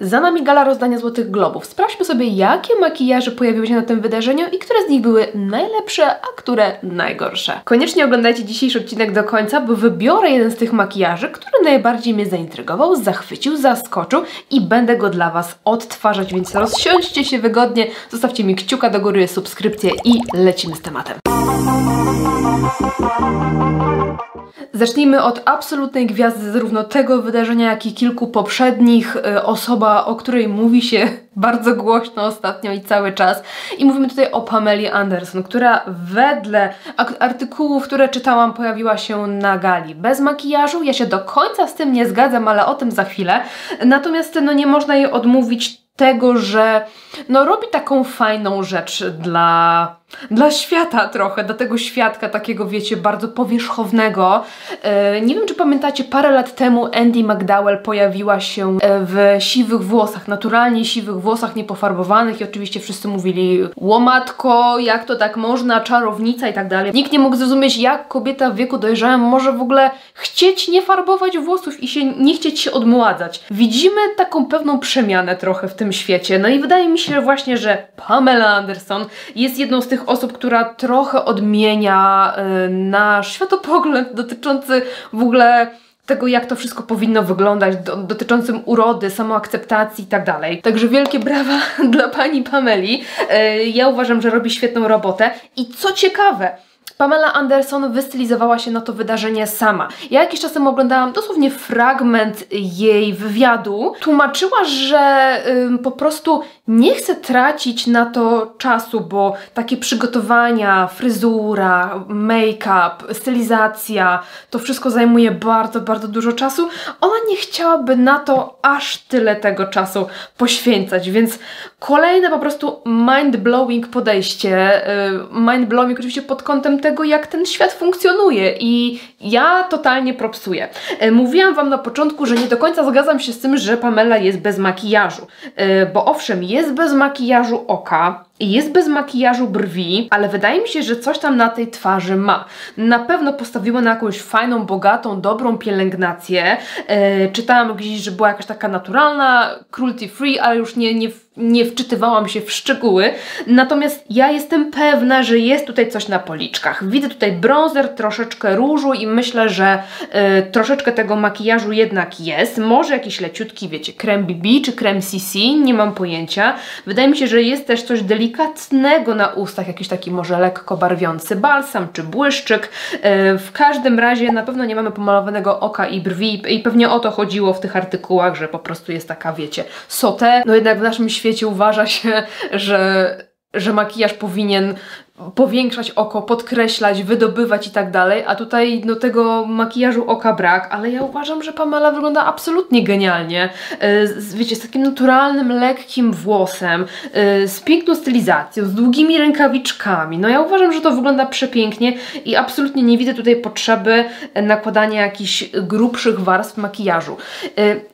Za nami gala rozdania Złotych Globów. Sprawdźmy sobie, jakie makijaże pojawiły się na tym wydarzeniu i które z nich były najlepsze, a które najgorsze. Koniecznie oglądajcie dzisiejszy odcinek do końca, bo wybiorę jeden z tych makijaży, który najbardziej mnie zaintrygował, zachwycił, zaskoczył i będę go dla Was odtwarzać, więc rozsiądźcie się wygodnie, zostawcie mi kciuka do góry, subskrypcję i lecimy z tematem. Zacznijmy od absolutnej gwiazdy zarówno tego wydarzenia, jak i kilku poprzednich. Osoba, o której mówi się bardzo głośno ostatnio i cały czas. I mówimy tutaj o Pameli Anderson, która wedle artykułów, które czytałam, pojawiła się na gali bez makijażu. Ja się do końca z tym nie zgadzam, ale o tym za chwilę. Natomiast nie można jej odmówić tego, że robi taką fajną rzecz dla świata trochę, dla tego świadka takiego, wiecie, bardzo powierzchownego. Nie wiem, czy pamiętacie, parę lat temu Andie McDowell pojawiła się w siwych włosach, naturalnie siwych włosach, niepofarbowanych i oczywiście wszyscy mówili: łomatko, jak to tak można, czarownica i tak dalej. Nikt nie mógł zrozumieć, jak kobieta w wieku dojrzałym może w ogóle chcieć nie farbować włosów i nie chcieć się odmładzać. Widzimy taką pewną przemianę trochę w tym świecie. No i wydaje mi się właśnie, że Pamela Anderson jest jedną z tych osób, która trochę odmienia nasz światopogląd dotyczący w ogóle tego, jak to wszystko powinno wyglądać, dotyczącym urody, samoakceptacji i tak dalej. Także wielkie brawa dla pani Pameli. Ja uważam, że robi świetną robotę i co ciekawe, Pamela Anderson wystylizowała się na to wydarzenie sama. Ja jakiś czas temu oglądałam dosłownie fragment jej wywiadu. Tłumaczyła, że po prostu nie chce tracić na to czasu, bo takie przygotowania, fryzura, make-up, stylizacja, to wszystko zajmuje bardzo, bardzo dużo czasu. Ona nie chciałaby na to aż tyle tego czasu poświęcać, więc kolejne po prostu mind-blowing podejście. Mind-blowing oczywiście pod kątem tego, jak ten świat funkcjonuje i ja totalnie propsuję. Mówiłam Wam na początku, że nie do końca zgadzam się z tym, że Pamela jest bez makijażu, bo owszem, jest bez makijażu oka, jest bez makijażu brwi, ale wydaje mi się, że coś tam na tej twarzy ma. Na pewno postawiła na jakąś fajną, bogatą, dobrą pielęgnację. Czytałam gdzieś, że była jakaś taka naturalna, cruelty free, ale już nie wczytywałam się w szczegóły. Natomiast ja jestem pewna, że jest tutaj coś na policzkach. Widzę tutaj bronzer, troszeczkę różu i myślę, że troszeczkę tego makijażu jednak jest. Może jakiś leciutki, wiecie, krem BB czy krem CC, nie mam pojęcia. Wydaje mi się, że jest też coś delikatnego na ustach, jakiś taki może lekko barwiący balsam czy błyszczyk. W każdym razie na pewno nie mamy pomalowanego oka i brwi i pewnie o to chodziło w tych artykułach, że po prostu jest taka, wiecie, sauté. No jednak w naszym świecie uważa się, że makijaż powinien powiększać oko, podkreślać, wydobywać i tak dalej, a tutaj tego makijażu oka brak, ale ja uważam, że Pamela wygląda absolutnie genialnie, wiecie, z takim naturalnym, lekkim włosem, z piękną stylizacją, z długimi rękawiczkami. No ja uważam, że to wygląda przepięknie i absolutnie nie widzę tutaj potrzeby nakładania jakichś grubszych warstw makijażu.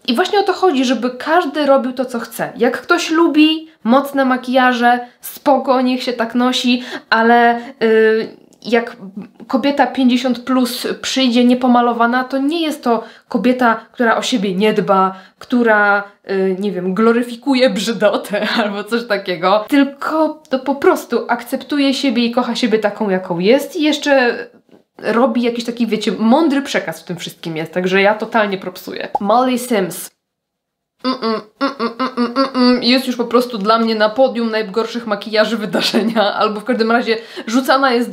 I właśnie o to chodzi, żeby każdy robił to, co chce. Jak ktoś lubi mocne makijaże, spoko, niech się tak nosi, ale jak kobieta 50 plus przyjdzie niepomalowana, to nie jest to kobieta, która o siebie nie dba, która, nie wiem, gloryfikuje brzydotę albo coś takiego, tylko to po prostu akceptuje siebie i kocha siebie taką, jaką jest i jeszcze robi jakiś taki, wiecie, mądry przekaz w tym wszystkim jest, także ja totalnie propsuję. Molly Sims. Jest już po prostu dla mnie na podium najgorszych makijaży wydarzenia, albo w każdym razie rzucana jest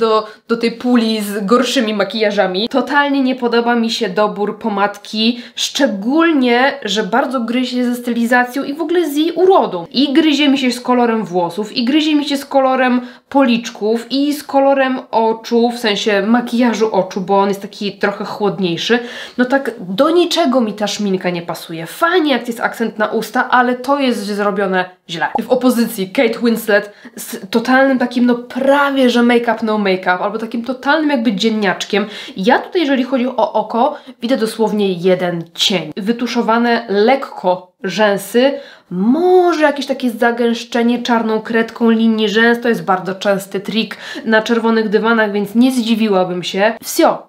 do tej puli z gorszymi makijażami. Totalnie nie podoba mi się dobór pomadki, szczególnie, że bardzo gryzie się ze stylizacją i w ogóle z jej urodą. I gryzie mi się z kolorem włosów, i gryzie mi się z kolorem policzków, i z kolorem oczu, w sensie makijażu oczu, bo on jest taki trochę chłodniejszy. No tak do niczego mi ta szminka nie pasuje. Fajnie, jak jest akcent na usta, ale to jest zrobione źle. W opozycji Kate Winslet z totalnym takim, prawie że make-up, no make-up, albo takim totalnym jakby dzienniaczkiem. Ja tutaj, jeżeli chodzi o oko, widzę dosłownie jeden cień. Wytuszowane lekko rzęsy, może jakieś takie zagęszczenie czarną kredką linii rzęs, to jest bardzo częsty trik na czerwonych dywanach, więc nie zdziwiłabym się. Wsio.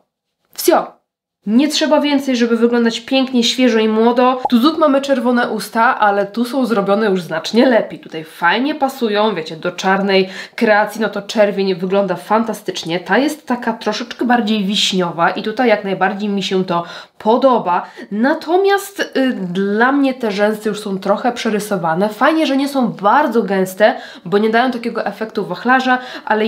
Nie trzeba więcej, żeby wyglądać pięknie, świeżo i młodo. Tu zut mamy czerwone usta, ale tu są zrobione już znacznie lepiej. Tutaj fajnie pasują, wiecie, do czarnej kreacji, no to czerwień wygląda fantastycznie. Ta jest taka troszeczkę bardziej wiśniowa i tutaj jak najbardziej mi się to podoba. Natomiast dla mnie te rzęsy już są trochę przerysowane. Fajnie, że nie są bardzo gęste, bo nie dają takiego efektu wachlarza, ale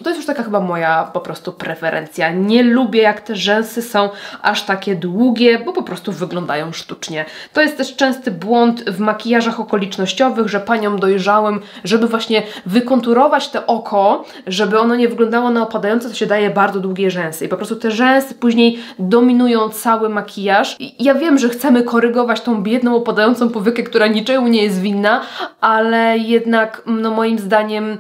to jest już taka chyba moja po prostu preferencja. Nie lubię, jak te rzęsy są aż takie długie, bo po prostu wyglądają sztucznie. To jest też częsty błąd w makijażach okolicznościowych, że paniom dojrzałym, żeby właśnie wykonturować to oko, żeby ono nie wyglądało na opadające, to się daje bardzo długie rzęsy. I po prostu te rzęsy później dominują cały makijaż. I ja wiem, że chcemy korygować tą biedną, opadającą powiekę, która niczemu nie jest winna, ale jednak, no moim zdaniem,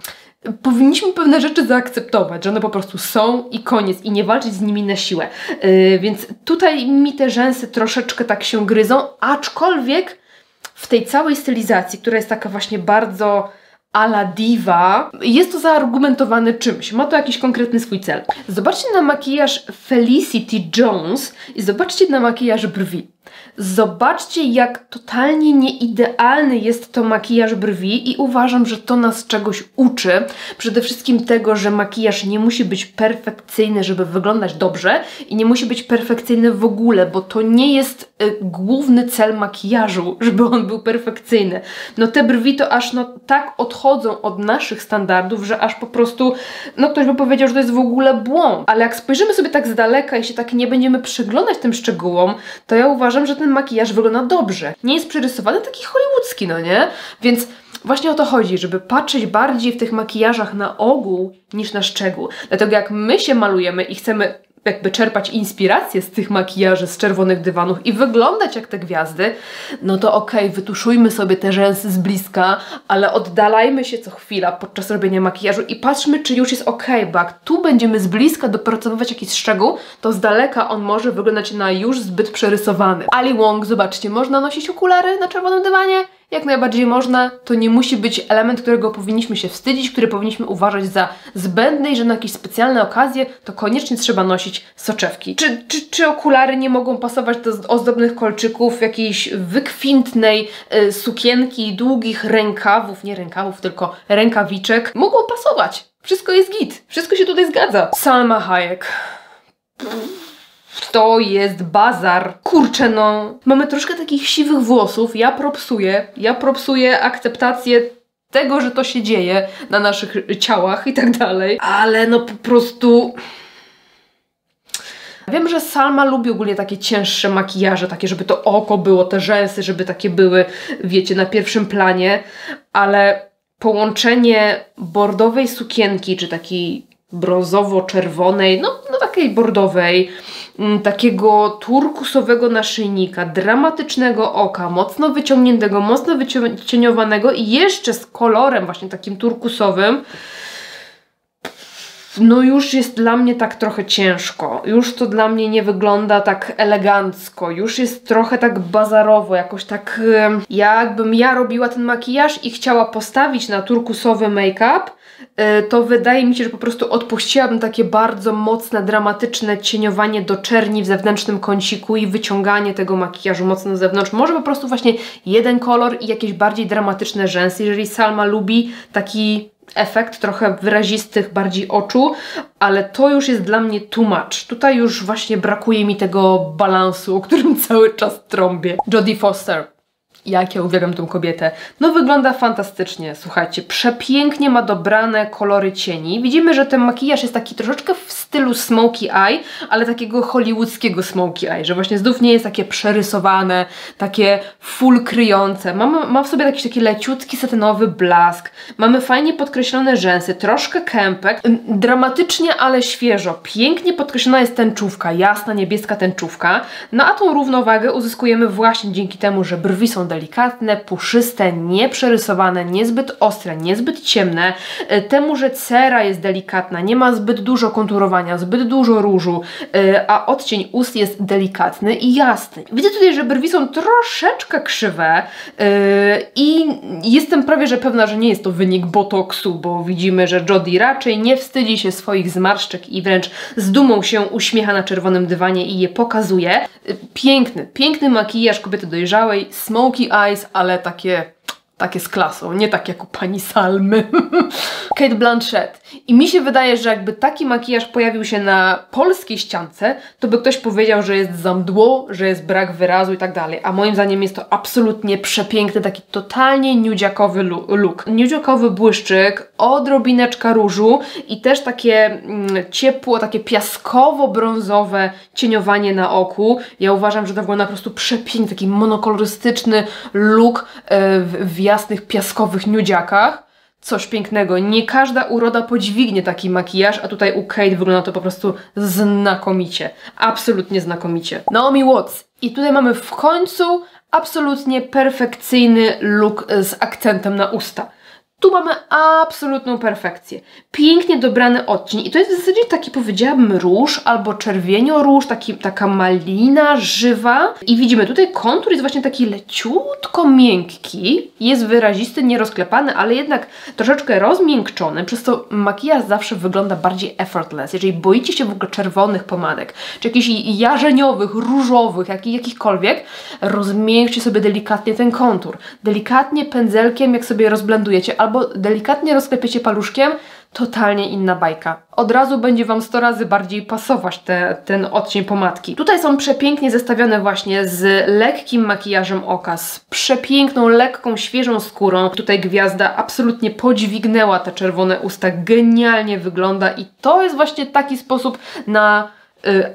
powinniśmy pewne rzeczy zaakceptować, że one po prostu są i koniec, i nie walczyć z nimi na siłę. Więc tutaj mi te rzęsy troszeczkę tak się gryzą, aczkolwiek w tej całej stylizacji, która jest taka właśnie bardzo a la diva, jest to zaargumentowane czymś, ma to jakiś konkretny swój cel. Zobaczcie na makijaż Felicity Jones i zobaczcie na makijaż brwi. Zobaczcie, jak totalnie nieidealny jest to makijaż brwi i uważam, że to nas czegoś uczy. Przede wszystkim tego, że makijaż nie musi być perfekcyjny, żeby wyglądać dobrze i nie musi być perfekcyjny w ogóle, bo to nie jest główny cel makijażu, żeby on był perfekcyjny. No te brwi to aż tak odchodzą od naszych standardów, że aż po prostu, ktoś by powiedział, że to jest w ogóle błąd. Ale jak spojrzymy sobie tak z daleka i się tak nie będziemy przyglądać tym szczegółom, to ja uważam, że ten makijaż wygląda dobrze. Nie jest przerysowany, taki hollywoodzki, no nie? Więc właśnie o to chodzi, żeby patrzeć bardziej w tych makijażach na ogół niż na szczegół. Dlatego jak my się malujemy i chcemy jakby czerpać inspirację z tych makijaży, z czerwonych dywanów i wyglądać jak te gwiazdy, no to okej, wytuszujmy sobie te rzęsy z bliska, ale oddalajmy się co chwila podczas robienia makijażu i patrzmy, czy już jest okej, bo jak tu będziemy z bliska dopracowywać jakiś szczegół, to z daleka on może wyglądać na już zbyt przerysowany. Ali Wong, zobaczcie, można nosić okulary na czerwonym dywanie? Jak najbardziej można, to nie musi być element, którego powinniśmy się wstydzić, który powinniśmy uważać za zbędny i że na jakieś specjalne okazje to koniecznie trzeba nosić soczewki. Czy okulary nie mogą pasować do ozdobnych kolczyków, jakiejś wykwintnej sukienki, długich rękawów, nie rękawów, tylko rękawiczek? Mogą pasować. Wszystko jest git. Wszystko się tutaj zgadza. Salma Hayek. To jest bazar. Kurczę, mamy troszkę takich siwych włosów. Ja propsuję akceptację tego, że to się dzieje na naszych ciałach i tak dalej. Ale po prostu... Wiem, że Salma lubi ogólnie takie cięższe makijaże, takie, żeby to oko było, te rzęsy, żeby takie były, wiecie, na pierwszym planie, ale połączenie bordowej sukienki, czy takiej brązowo-czerwonej, takiej bordowej, takiego turkusowego naszyjnika, dramatycznego oka, mocno wyciągniętego, mocno wycieniowanego i jeszcze z kolorem właśnie takim turkusowym, już jest dla mnie tak trochę ciężko. Już to dla mnie nie wygląda tak elegancko. Już jest trochę tak bazarowo, jakoś tak jakbym ja robiła ten makijaż i chciała postawić na turkusowy make-up, to wydaje mi się, że po prostu odpuściłabym takie bardzo mocne, dramatyczne cieniowanie do czerni w zewnętrznym kąciku i wyciąganie tego makijażu mocno na zewnątrz. Może po prostu właśnie jeden kolor i jakieś bardziej dramatyczne rzęsy. Jeżeli Salma lubi taki efekt trochę wyrazistych bardziej oczu, ale to już jest dla mnie too much. Tutaj już właśnie brakuje mi tego balansu, o którym cały czas trąbię. Jodie Foster. Jak ja uwielbiam tą kobietę. Wygląda fantastycznie, słuchajcie, przepięknie ma dobrane kolory cieni. Widzimy, że ten makijaż jest taki troszeczkę w stylu smokey eye, ale takiego hollywoodzkiego smokey eye, że właśnie znów nie jest takie przerysowane, takie full kryjące. Ma w sobie jakiś taki leciutki satynowy blask. Mamy fajnie podkreślone rzęsy, troszkę kępek, dramatycznie, ale świeżo. Pięknie podkreślona jest tęczówka, jasna, niebieska tęczówka. A tą równowagę uzyskujemy właśnie dzięki temu, że brwi są delikatne, delikatne, puszyste, nieprzerysowane, niezbyt ostre, niezbyt ciemne. Temu, że cera jest delikatna, nie ma zbyt dużo konturowania, zbyt dużo różu, a odcień ust jest delikatny i jasny. Widzę tutaj, że brwi są troszeczkę krzywe i jestem prawie że pewna, że nie jest to wynik botoksu, bo widzimy, że Jodie raczej nie wstydzi się swoich zmarszczek i wręcz z dumą się uśmiecha na czerwonym dywanie i je pokazuje. Piękny makijaż kobiety dojrzałej, smoky eyes, ale takie z klasą, nie tak jak u pani Salmy. Cate Blanchett. I mi się wydaje, że jakby taki makijaż pojawił się na polskiej ściance, to by ktoś powiedział, że jest za mdło, że jest brak wyrazu i tak dalej. A moim zdaniem jest to absolutnie przepiękny, taki totalnie nudziakowy look. Nudziakowy błyszczyk, odrobineczka różu i też takie ciepło, takie piaskowo-brązowe cieniowanie na oku. Ja uważam, że to wygląda po prostu przepięknie, taki monokolorystyczny look w jasnych, piaskowych nudziakach. Coś pięknego. Nie każda uroda podźwignie taki makijaż, a tutaj u Cate wygląda to po prostu znakomicie. Absolutnie znakomicie. Naomi Watts. I tutaj mamy w końcu absolutnie perfekcyjny look z akcentem na usta. Tu mamy absolutną perfekcję. Pięknie dobrany odcień i to jest w zasadzie taki, powiedziałabym, róż albo czerwienio-róż, taka malina żywa. I widzimy tutaj kontur jest właśnie taki leciutko miękki, jest wyrazisty, nierozklepany, ale jednak troszeczkę rozmiękczony, przez to makijaż zawsze wygląda bardziej effortless. Jeżeli boicie się w ogóle czerwonych pomadek, czy jakichś jarzeniowych, różowych, jakichkolwiek, rozmiękczcie sobie delikatnie ten kontur. Delikatnie pędzelkiem, jak sobie rozblendujecie, albo delikatnie rozklepiecie paluszkiem, totalnie inna bajka. Od razu będzie Wam 100 razy bardziej pasować ten odcień pomadki. Tutaj są przepięknie zestawione właśnie z lekkim makijażem oka, z przepiękną, lekką, świeżą skórą. Tutaj gwiazda absolutnie podźwignęła te czerwone usta, genialnie wygląda i to jest właśnie taki sposób na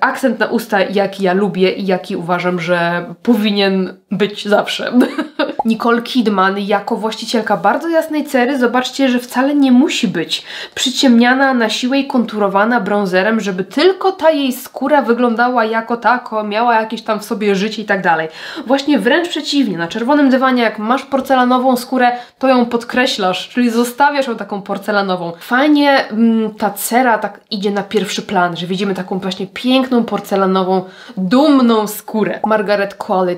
akcent na usta, jaki ja lubię i jaki uważam, że powinien być zawsze. Nicole Kidman jako właścicielka bardzo jasnej cery, zobaczcie, że wcale nie musi być przyciemniana, na siłę i konturowana brązerem, żeby tylko ta jej skóra wyglądała jako tako, miała jakieś tam w sobie życie i tak dalej. Właśnie wręcz przeciwnie, na czerwonym dywanie jak masz porcelanową skórę, to ją podkreślasz, czyli zostawiasz ją taką porcelanową. Fajnie ta cera tak idzie na pierwszy plan, że widzimy taką właśnie piękną porcelanową, dumną skórę. Margaret Qualley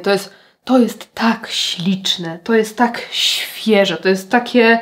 to jest tak śliczne, to jest tak świeże, to jest takie,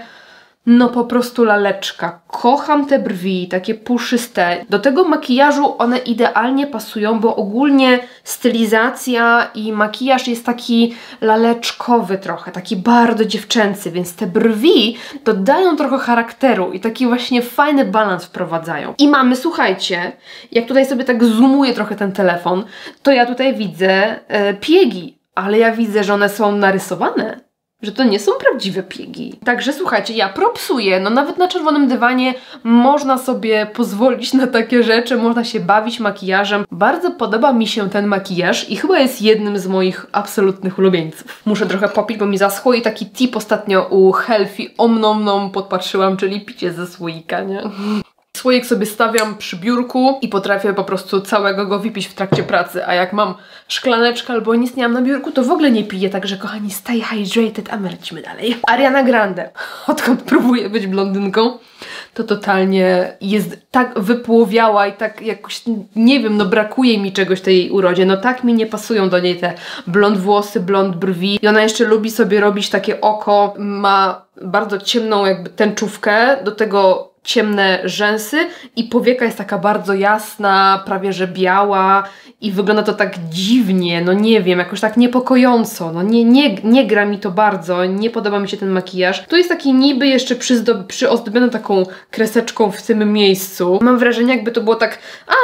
no po prostu laleczka. Kocham te brwi, takie puszyste. Do tego makijażu one idealnie pasują, bo ogólnie stylizacja i makijaż jest taki laleczkowy trochę, taki bardzo dziewczęcy, więc te brwi dodają trochę charakteru i taki właśnie fajny balans wprowadzają. I mamy, słuchajcie, jak tutaj sobie tak zoomuję trochę ten telefon, to ja tutaj widzę piegi. Ale ja widzę, że one są narysowane, że to nie są prawdziwe piegi. Także słuchajcie, ja propsuję, no nawet na czerwonym dywanie można sobie pozwolić na takie rzeczy, można się bawić makijażem. Bardzo podoba mi się ten makijaż i chyba jest jednym z moich absolutnych ulubieńców. Muszę trochę popić, bo mi zaschło i taki tip ostatnio u Healthy Omnomnom podpatrzyłam, czyli picie ze słoika, nie? Słoik sobie stawiam przy biurku i potrafię po prostu całego go wypić w trakcie pracy, a jak mam szklaneczkę albo nic nie mam na biurku, to w ogóle nie piję, także kochani, stay hydrated, a my lecimy dalej. Ariana Grande. Odkąd próbuję być blondynką, to totalnie jest tak wypłowiała i tak jakoś, nie wiem, no brakuje mi czegoś tej jej urodzie, no tak mi nie pasują do niej te blond włosy, blond brwi i ona jeszcze lubi sobie robić takie oko, ma bardzo ciemną jakby tęczówkę, do tego ciemne rzęsy i powieka jest taka bardzo jasna, prawie że biała i wygląda to tak dziwnie, no nie wiem, jakoś tak niepokojąco, no nie gra mi to bardzo, nie podoba mi się ten makijaż. Tu jest taki niby jeszcze przyozdobiony taką kreseczką w tym miejscu. Mam wrażenie, jakby to było tak,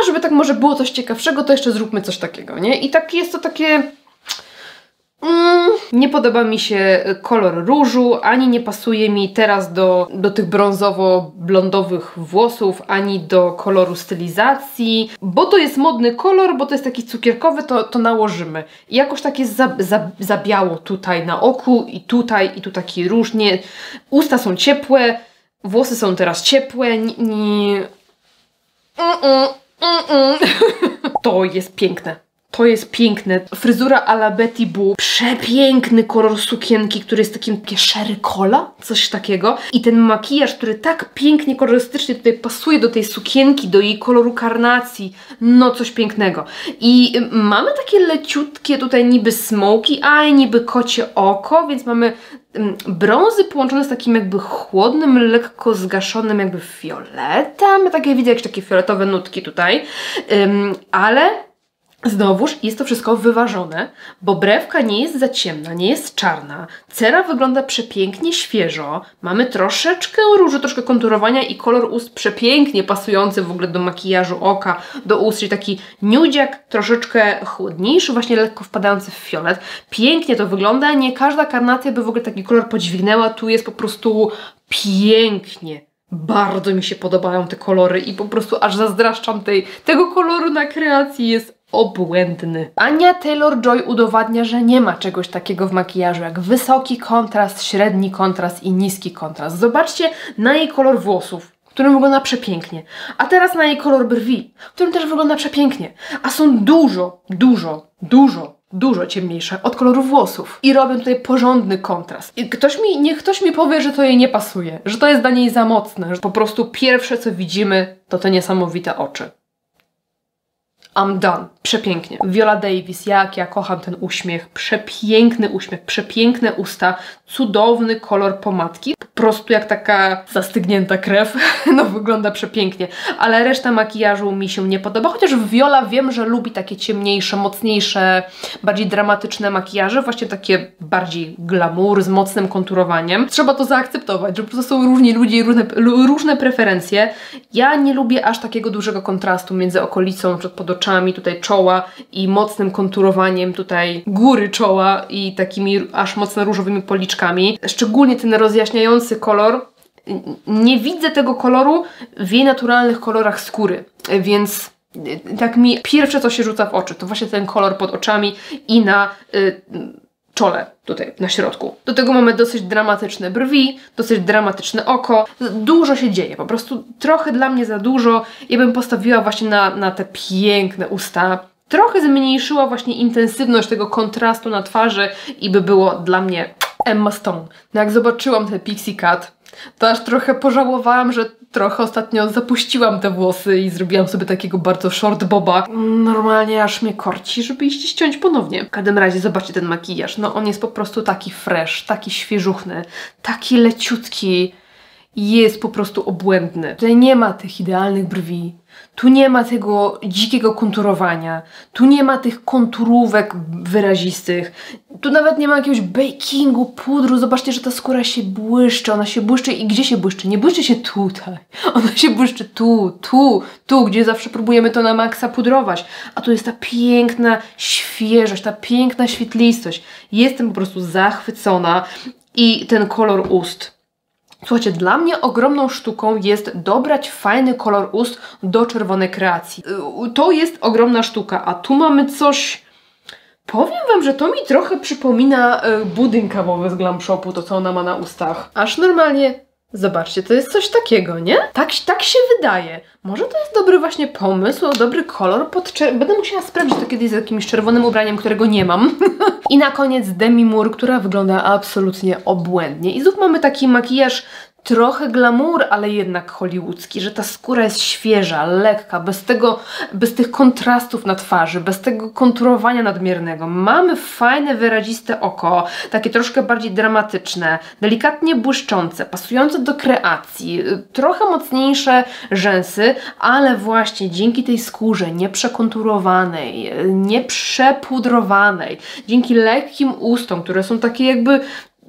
żeby tak może było coś ciekawszego, to jeszcze zróbmy coś takiego, nie? I tak jest to takie... Nie podoba mi się kolor różu, ani nie pasuje mi teraz do tych brązowo-blondowych włosów, ani do koloru stylizacji, bo to jest modny kolor, bo to jest taki cukierkowy, to nałożymy. I jakoś tak jest za biało tutaj na oku i tu taki róż. Nie, usta są ciepłe, włosy są teraz ciepłe, To jest piękne. To jest piękne. Fryzura à la Betty Boo. Przepiękny kolor sukienki, który jest takie sherry cola, coś takiego. I ten makijaż, który tak pięknie, kolorystycznie tutaj pasuje do tej sukienki, do jej koloru karnacji. No coś pięknego. I mamy takie leciutkie tutaj niby smoky eye, niby kocie oko, więc mamy brązy połączone z takim jakby chłodnym, lekko zgaszonym jakby fioletem. Takie widzę jakieś takie fioletowe nutki tutaj. Ale znowuż jest to wszystko wyważone, bo brewka nie jest za ciemna, nie jest czarna. Cera wygląda przepięknie świeżo. Mamy troszeczkę różu, troszkę konturowania i kolor ust przepięknie pasujący w ogóle do makijażu oka, do ust, czyli taki nudziak, troszeczkę chłodniejszy, właśnie lekko wpadający w fiolet. Pięknie to wygląda. Nie każda karnacja by w ogóle taki kolor podźwignęła. Tu jest po prostu pięknie. Bardzo mi się podobają te kolory i po prostu aż zazdraszczam tego koloru na kreacji. Jest obłędny. Anya Taylor-Joy udowadnia, że nie ma czegoś takiego w makijażu jak wysoki kontrast, średni kontrast i niski kontrast. Zobaczcie na jej kolor włosów, w którym wygląda przepięknie. A teraz na jej kolor brwi, w którym też wygląda przepięknie. A są dużo ciemniejsze od koloru włosów. I robią tutaj porządny kontrast. I niech ktoś mi powie, że to jej nie pasuje, że to jest dla niej za mocne, że po prostu pierwsze co widzimy to te niesamowite oczy. I'm done. Przepięknie. Viola Davis, jak ja kocham ten uśmiech. Przepiękny uśmiech, przepiękne usta, cudowny kolor pomadki. Po prostu jak taka zastygnięta krew. No wygląda przepięknie. Ale reszta makijażu mi się nie podoba. Chociaż Viola wiem, że lubi takie ciemniejsze, mocniejsze, bardziej dramatyczne makijaże. Właśnie takie bardziej glamour, z mocnym konturowaniem. Trzeba to zaakceptować, że po prostu są różni ludzie i różne preferencje. Ja nie lubię aż takiego dużego kontrastu między okolicą, czy pod oczami, tutaj czoła i mocnym konturowaniem tutaj góry czoła i takimi aż mocno różowymi policzkami. Szczególnie ten rozjaśniający kolor. Nie widzę tego koloru w jej naturalnych kolorach skóry, więc tak mi pierwsze co się rzuca w oczy to właśnie ten kolor pod oczami i na czole, tutaj na środku. Do tego mamy dosyć dramatyczne brwi, dosyć dramatyczne oko. Dużo się dzieje, po prostu trochę dla mnie za dużo. Ja bym postawiła właśnie na te piękne usta. Trochę zmniejszyła właśnie intensywność tego kontrastu na twarzy i by było dla mnie Emma Stone. No jak zobaczyłam ten Pixie Cut, to aż trochę pożałowałam, że trochę ostatnio zapuściłam te włosy i zrobiłam sobie takiego bardzo short boba. Normalnie aż mnie korci, żeby iść ściąć ponownie. W każdym razie zobaczcie ten makijaż. No on jest po prostu taki fresh, taki świeżuchny, taki leciutki. Jest po prostu obłędny. Tutaj nie ma tych idealnych brwi. Tu nie ma tego dzikiego konturowania. Tu nie ma tych konturówek wyrazistych. Tu nawet nie ma jakiegoś bakingu, pudru. Zobaczcie, że ta skóra się błyszczy. Ona się błyszczy i gdzie się błyszczy? Nie błyszczy się tutaj. Ona się błyszczy tu, gdzie zawsze próbujemy to na maksa pudrować. A tu jest ta piękna świeżość, ta piękna świetlistość. Jestem po prostu zachwycona. I ten kolor ust. Słuchajcie, dla mnie ogromną sztuką jest dobrać fajny kolor ust do czerwonej kreacji. To jest ogromna sztuka, a tu mamy coś... Powiem wam, że to mi trochę przypomina budyń kawowy z Glam Shopu, to co ona ma na ustach. Aż normalnie... Zobaczcie, to jest coś takiego, nie? Tak się wydaje. Może to jest dobry właśnie pomysł, dobry kolor. Będę musiała sprawdzić to kiedyś z jakimś czerwonym ubraniem, którego nie mam. I na koniec Demi Moore, która wygląda absolutnie obłędnie. I znów mamy taki makijaż trochę glamour, ale jednak hollywoodzki, że ta skóra jest świeża, lekka, bez tych kontrastów na twarzy, bez tego konturowania nadmiernego. Mamy fajne, wyraziste oko, takie troszkę bardziej dramatyczne, delikatnie błyszczące, pasujące do kreacji, trochę mocniejsze rzęsy, ale właśnie dzięki tej skórze nieprzekonturowanej, nieprzepudrowanej, dzięki lekkim ustom, które są takie jakby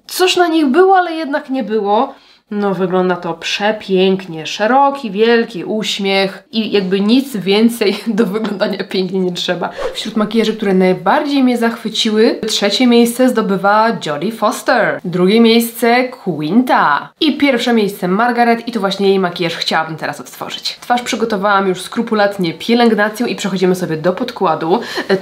coś na nich było, ale jednak nie było. No wygląda to przepięknie, szeroki, wielki uśmiech i jakby nic więcej do wyglądania pięknie nie trzeba. Wśród makijaży, które najbardziej mnie zachwyciły, trzecie miejsce zdobywała Jodie Foster, drugie miejsce Quinta i pierwsze miejsce Margaret i to właśnie jej makijaż chciałabym teraz odtworzyć. Twarz przygotowałam już skrupulatnie pielęgnacją i przechodzimy sobie do podkładu.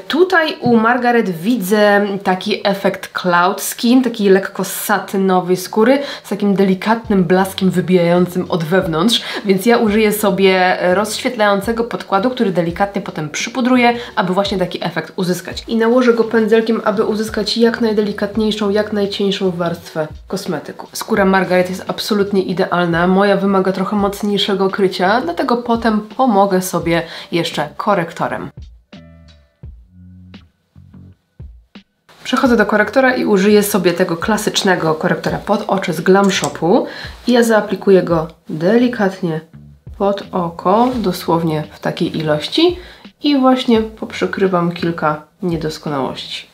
Tutaj u Margaret widzę taki efekt cloud skin, takiej lekko satynowej skóry z takim delikatnym takim blaskiem wybijającym od wewnątrz, więc ja użyję sobie rozświetlającego podkładu, który delikatnie potem przypudruję, aby właśnie taki efekt uzyskać. I nałożę go pędzelkiem, aby uzyskać jak najdelikatniejszą, jak najcieńszą warstwę kosmetyku. Skóra Margaret jest absolutnie idealna, moja wymaga trochę mocniejszego krycia, dlatego potem pomogę sobie jeszcze korektorem. Przechodzę do korektora i użyję sobie tego klasycznego korektora pod oczy z Glam Shopu i ja zaaplikuję go delikatnie pod oko, dosłownie w takiej ilości i właśnie poprzykrywam kilka niedoskonałości.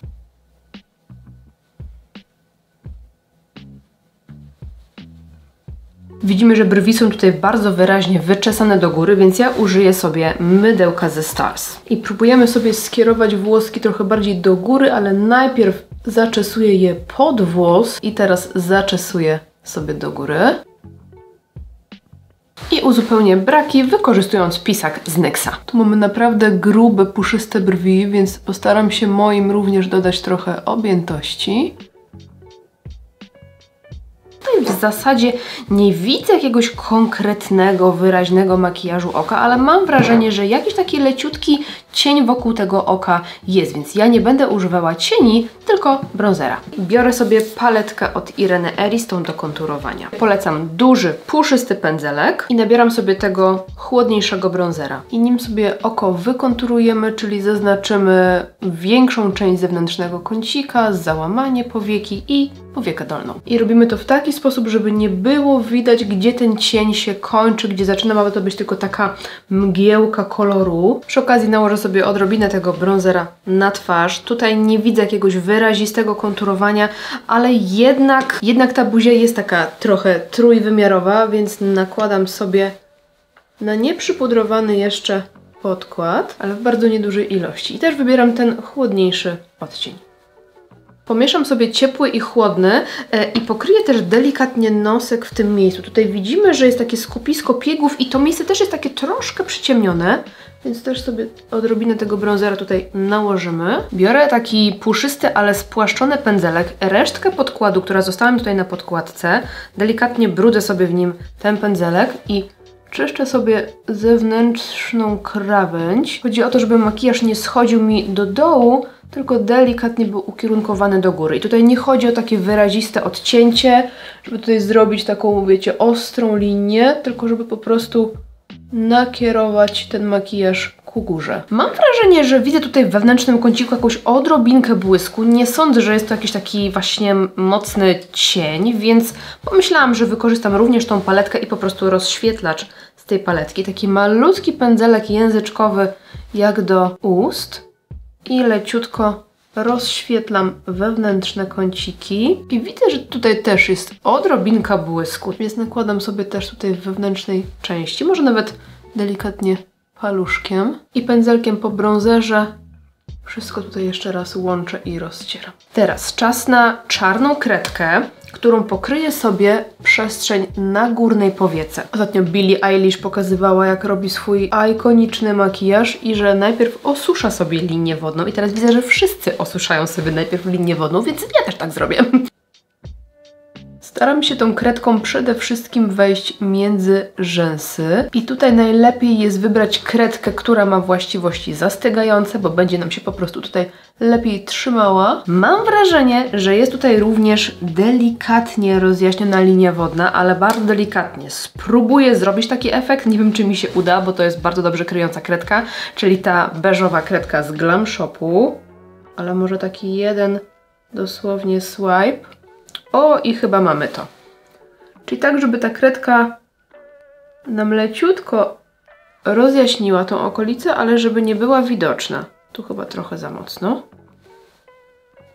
Widzimy, że brwi są tutaj bardzo wyraźnie wyczesane do góry, więc ja użyję sobie mydełka ze Stars. I próbujemy sobie skierować włoski trochę bardziej do góry, ale najpierw zaczesuję je pod włos i teraz zaczesuję sobie do góry. I uzupełnię braki, wykorzystując pisak z NYXa. Tu mamy naprawdę grube, puszyste brwi, więc postaram się moim również dodać trochę objętości. W zasadzie nie widzę jakiegoś konkretnego, wyraźnego makijażu oka, ale mam wrażenie, że jakiś taki leciutki cień wokół tego oka jest, więc ja nie będę używała cieni, tylko bronzera. Biorę sobie paletkę od Ireny Eris, tą do konturowania. Polecam duży, puszysty pędzelek i nabieram sobie tego chłodniejszego bronzera. I nim sobie oko wykonturujemy, czyli zaznaczymy większą część zewnętrznego kącika, załamanie powieki i powiekę dolną. I robimy to w taki sposób, żeby nie było widać, gdzie ten cień się kończy, gdzie zaczyna, ma to być tylko taka mgiełka koloru. Przy okazji nałożę sobie odrobinę tego bronzera na twarz. Tutaj nie widzę jakiegoś wyrazistego konturowania, ale jednak ta buzia jest taka trochę trójwymiarowa, więc nakładam sobie na nieprzypudrowany jeszcze podkład, ale w bardzo niedużej ilości. I też wybieram ten chłodniejszy odcień. Pomieszam sobie ciepły i chłodny i pokryję też delikatnie nosek w tym miejscu. Tutaj widzimy, że jest takie skupisko piegów i to miejsce też jest takie troszkę przyciemnione, więc też sobie odrobinę tego bronzera tutaj nałożymy. Biorę taki puszysty, ale spłaszczony pędzelek, resztkę podkładu, która została mi tutaj na podkładce, delikatnie brudzę sobie w nim ten pędzelek i czyszczę sobie zewnętrzną krawędź. Chodzi o to, żeby makijaż nie schodził mi do dołu, tylko delikatnie był ukierunkowany do góry. I tutaj nie chodzi o takie wyraziste odcięcie, żeby tutaj zrobić taką, wiecie, ostrą linię, tylko żeby po prostu nakierować ten makijaż ku górze. Mam wrażenie, że widzę tutaj w wewnętrznym kąciku jakąś odrobinkę błysku. Nie sądzę, że jest to jakiś taki właśnie mocny cień, więc pomyślałam, że wykorzystam również tą paletkę i po prostu rozświetlacz z tej paletki. Taki malutki pędzelek języczkowy jak do ust i leciutko rozświetlam wewnętrzne kąciki i widzę, że tutaj też jest odrobinka błysku, więc nakładam sobie też tutaj w wewnętrznej części, może nawet delikatnie paluszkiem i pędzelkiem po bronzerze wszystko tutaj jeszcze raz łączę i rozcieram. Teraz czas na czarną kredkę, którą pokryję sobie przestrzeń na górnej powiece. Ostatnio Billie Eilish pokazywała, jak robi swój ikoniczny makijaż i że najpierw osusza sobie linię wodną i teraz widzę, że wszyscy osuszają sobie najpierw linię wodną, więc ja też tak zrobię. Staram się tą kredką przede wszystkim wejść między rzęsy i tutaj najlepiej jest wybrać kredkę, która ma właściwości zastygające, bo będzie nam się po prostu tutaj lepiej trzymała. Mam wrażenie, że jest tutaj również delikatnie rozjaśniona linia wodna, ale bardzo delikatnie. Spróbuję zrobić taki efekt, nie wiem, czy mi się uda, bo to jest bardzo dobrze kryjąca kredka, czyli ta beżowa kredka z Glam Shopu, ale może taki jeden dosłownie swipe. O, i chyba mamy to. Czyli tak, żeby ta kredka nam leciutko rozjaśniła tą okolicę, ale żeby nie była widoczna. Tu chyba trochę za mocno.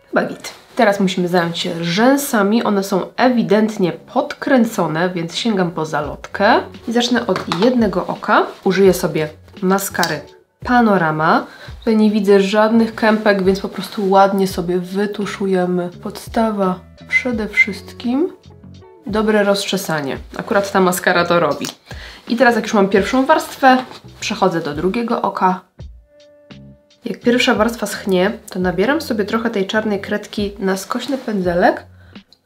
Chyba git. Teraz musimy zająć się rzęsami. One są ewidentnie podkręcone, więc sięgam po zalotkę. I zacznę od jednego oka. Użyję sobie maskary Panorama. Tutaj nie widzę żadnych kępek, więc po prostu ładnie sobie wytuszujemy. Podstawa przede wszystkim. Dobre rozczesanie. Akurat ta maskara to robi. I teraz jak już mam pierwszą warstwę, przechodzę do drugiego oka. Jak pierwsza warstwa schnie, to nabieram sobie trochę tej czarnej kredki na skośny pędzelek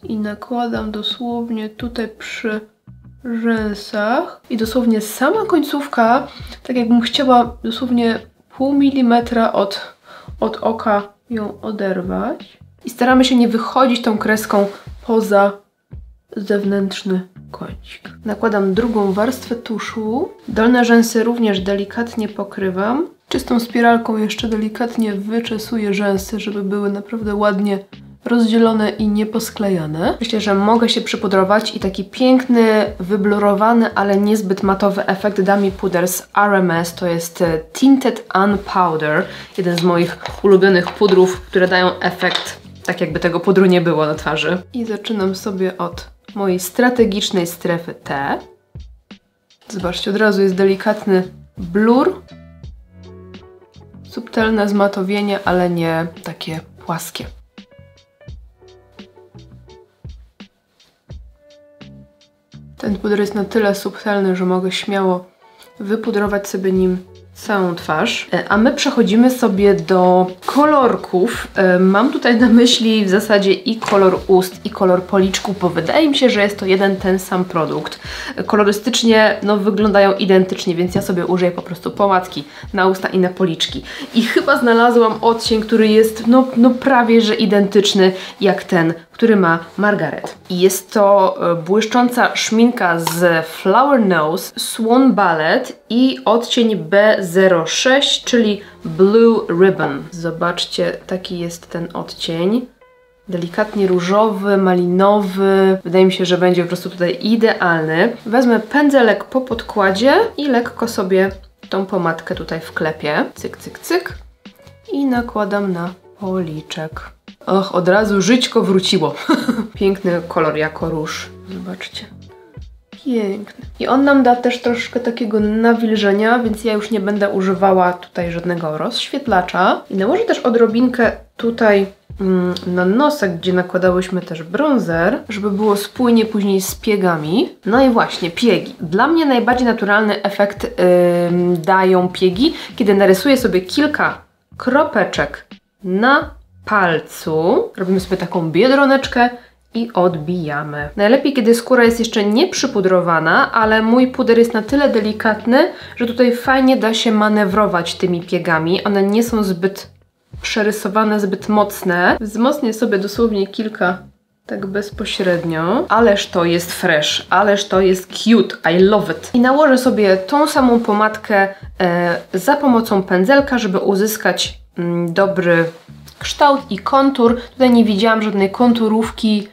i nakładam dosłownie tutaj przy rzęsach i dosłownie sama końcówka, tak jakbym chciała dosłownie pół milimetra od oka ją oderwać. I staramy się nie wychodzić tą kreską poza zewnętrzny kącik. Nakładam drugą warstwę tuszu. Dolne rzęsy również delikatnie pokrywam. Czystą spiralką jeszcze delikatnie wyczesuję rzęsy, żeby były naprawdę ładnie rozdzielone i nieposklejane. Myślę, że mogę się przypudrować i taki piękny, wyblurowany, ale niezbyt matowy efekt da mi puder z RMS. To jest Tinted Unpowder. Jeden z moich ulubionych pudrów, które dają efekt tak jakby tego pudru nie było na twarzy. I zaczynam sobie od mojej strategicznej strefy T. Zobaczcie, od razu jest delikatny blur. Subtelne zmatowienie, ale nie takie płaskie. Ten puder jest na tyle subtelny, że mogę śmiało wypudrować sobie nim całą twarz. A my przechodzimy sobie do kolorków. Mam tutaj na myśli w zasadzie i kolor ust, i kolor policzków, bo wydaje mi się, że jest to jeden ten sam produkt. Kolorystycznie no, wyglądają identycznie, więc ja sobie użyję po prostu pomadki na usta i na policzki. I chyba znalazłam odcień, który jest no prawie że identyczny jak ten, który ma Margaret. I jest to błyszcząca szminka z Flower Nose, Swan Ballet i odcień B06, czyli Blue Ribbon. Zobaczcie, taki jest ten odcień. Delikatnie różowy, malinowy. Wydaje mi się, że będzie po prostu tutaj idealny. Wezmę pędzelek po podkładzie i lekko sobie tą pomadkę tutaj wklepię. Cyk, cyk, cyk. I nakładam na policzek. Och, od razu żyćko wróciło. Piękny kolor jako róż. Zobaczcie. Piękny. I on nam da też troszkę takiego nawilżenia, więc ja już nie będę używała tutaj żadnego rozświetlacza. I nałożę też odrobinkę tutaj na nosek, gdzie nakładałyśmy też bronzer, żeby było spójnie później z piegami. No i właśnie, piegi. Dla mnie najbardziej naturalny efekt dają piegi, kiedy narysuję sobie kilka kropeczek na palcu. Robimy sobie taką biedroneczkę i odbijamy. Najlepiej, kiedy skóra jest jeszcze nie przypudrowana, ale mój puder jest na tyle delikatny, że tutaj fajnie da się manewrować tymi piegami. One nie są zbyt przerysowane, zbyt mocne. Wzmocnię sobie dosłownie kilka tak bezpośrednio. Ależ to jest fresh, ależ to jest cute, I love it. I nałożę sobie tą samą pomadkę za pomocą pędzelka, żeby uzyskać dobry kształt i kontur. Tutaj nie widziałam żadnej konturówki,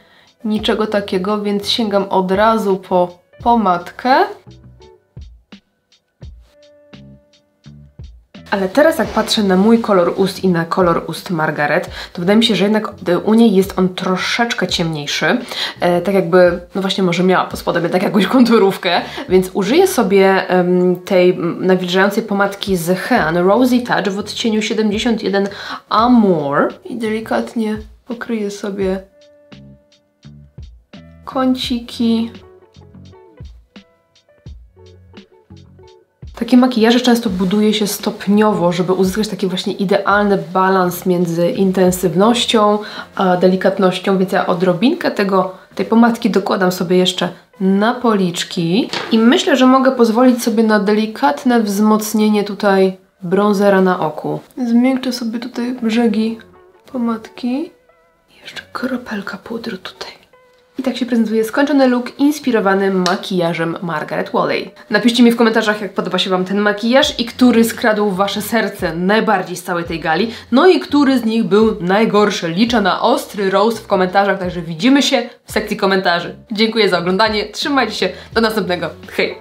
niczego takiego, więc sięgam od razu po pomadkę. Ale teraz jak patrzę na mój kolor ust i na kolor ust Margaret, to wydaje mi się, że jednak u niej jest on troszeczkę ciemniejszy. Tak jakby, no właśnie może miała pod spodem jednak jakąś konturówkę, więc użyję sobie tej nawilżającej pomadki z Hean Rosy Touch w odcieniu 71 Amour i delikatnie pokryję sobie kąciki. Takie makijaże często buduje się stopniowo, żeby uzyskać taki właśnie idealny balans między intensywnością a delikatnością, więc ja odrobinkę tej pomadki dokładam sobie jeszcze na policzki i myślę, że mogę pozwolić sobie na delikatne wzmocnienie tutaj bronzera na oku. Zmiękczę sobie tutaj brzegi pomadki i jeszcze kropelka pudru tutaj. I tak się prezentuje skończony look inspirowany makijażem Margaret Walley. Napiszcie mi w komentarzach, jak podoba się Wam ten makijaż i który skradł Wasze serce najbardziej z całej tej gali. No i który z nich był najgorszy. Liczę na ostry roast w komentarzach, także widzimy się w sekcji komentarzy. Dziękuję za oglądanie, trzymajcie się, do następnego. Hej!